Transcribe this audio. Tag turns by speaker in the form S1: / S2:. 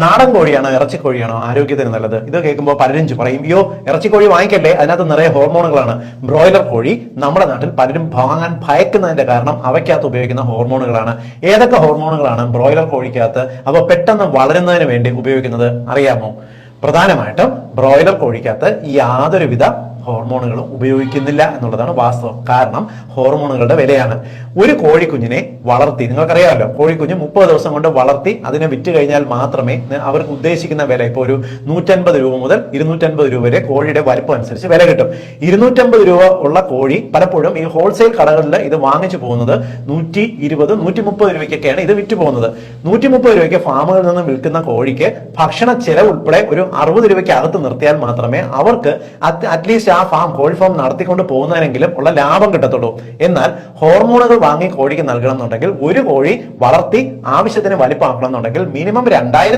S1: നാടൻ കോഴിയാണോ ഇറച്ചിക്കോഴിയാണോ ആരോഗ്യത്തിന് നല്ലത്? ഇത് കേൾക്കുമ്പോൾ പലരും പറയും, അയ്യോ ഇറച്ചിക്കോഴി വാങ്ങിക്കല്ലേ, അതിനകത്ത് നിറയെ ഹോർമോണുകളാണ്. ബ്രോയിലർ കോഴി നമ്മുടെ നാട്ടിൽ പലരും വാങ്ങാൻ ഭയക്കുന്നതിന്റെ കാരണം അവയ്ക്കകത്ത് ഉപയോഗിക്കുന്ന ഹോർമോണുകളാണ്. ഏതൊക്കെ ഹോർമോണുകളാണ് ബ്രോയിലർ കോഴിക്കകത്ത് അവ പെട്ടെന്ന് വളരുന്നതിന് വേണ്ടി ഉപയോഗിക്കുന്നത് അറിയാമോ? പ്രധാനമായിട്ടും ബ്രോയിലർ കോഴിക്കകത്ത് യാതൊരുവിധ ഹോർമോണുകളും ഉപയോഗിക്കുന്നില്ല എന്നുള്ളതാണ് വാസ്തവം. കാരണം ഹോർമോണുകളുടെ വിലയാണ്. ഒരു കോഴിക്കുഞ്ഞിനെ വളർത്തി, നിങ്ങൾക്കറിയാമല്ലോ, കോഴിക്കുഞ്ഞ് 30 ദിവസം കൊണ്ട് വളർത്തി അതിനെ വിറ്റ് കഴിഞ്ഞാൽ മാത്രമേ അവർക്ക് ഉദ്ദേശിക്കുന്ന വില, ഇപ്പോൾ ഒരു 150 രൂപ മുതൽ 250 രൂപ വരെ കോഴിയുടെ വലിപ്പം അനുസരിച്ച് വില കിട്ടും. 250 രൂപ ഉള്ള കോഴി പലപ്പോഴും ഈ ഹോൾസെയിൽ കടകളിൽ ഇത് വാങ്ങിച്ചു പോകുന്നത് 120, 130 രൂപയ്ക്കൊക്കെയാണ് ഇത് വിറ്റ് പോകുന്നത്. 130 രൂപയ്ക്ക് ഫാമുകളിൽ നിന്ന് വിൽക്കുന്ന കോഴിക്ക് ഭക്ഷണ ചെലവ് ഉൾപ്പെടെ ഒരു 60 രൂപയ്ക്ക് അകത്ത് നിർത്തിയാൽ മാത്രമേ അവർക്ക് അറ്റ്ലീസ്റ്റ് ആ കോഴി ഫാം നടത്തിക്കൊണ്ട് പോകുന്നതിനെങ്കിലും ഉള്ള ലാഭം കിട്ടത്തുള്ളൂ. എന്നാൽ ഹോർമോണുകൾ വാങ്ങി കോഴിക്ക് നൽകണം എന്നുണ്ടെങ്കിൽ, ഒരു കോഴി വളർത്തി ആവശ്യത്തിന് വലിപ്പമാക്കണം എന്നുണ്ടെങ്കിൽ മിനിമം 2000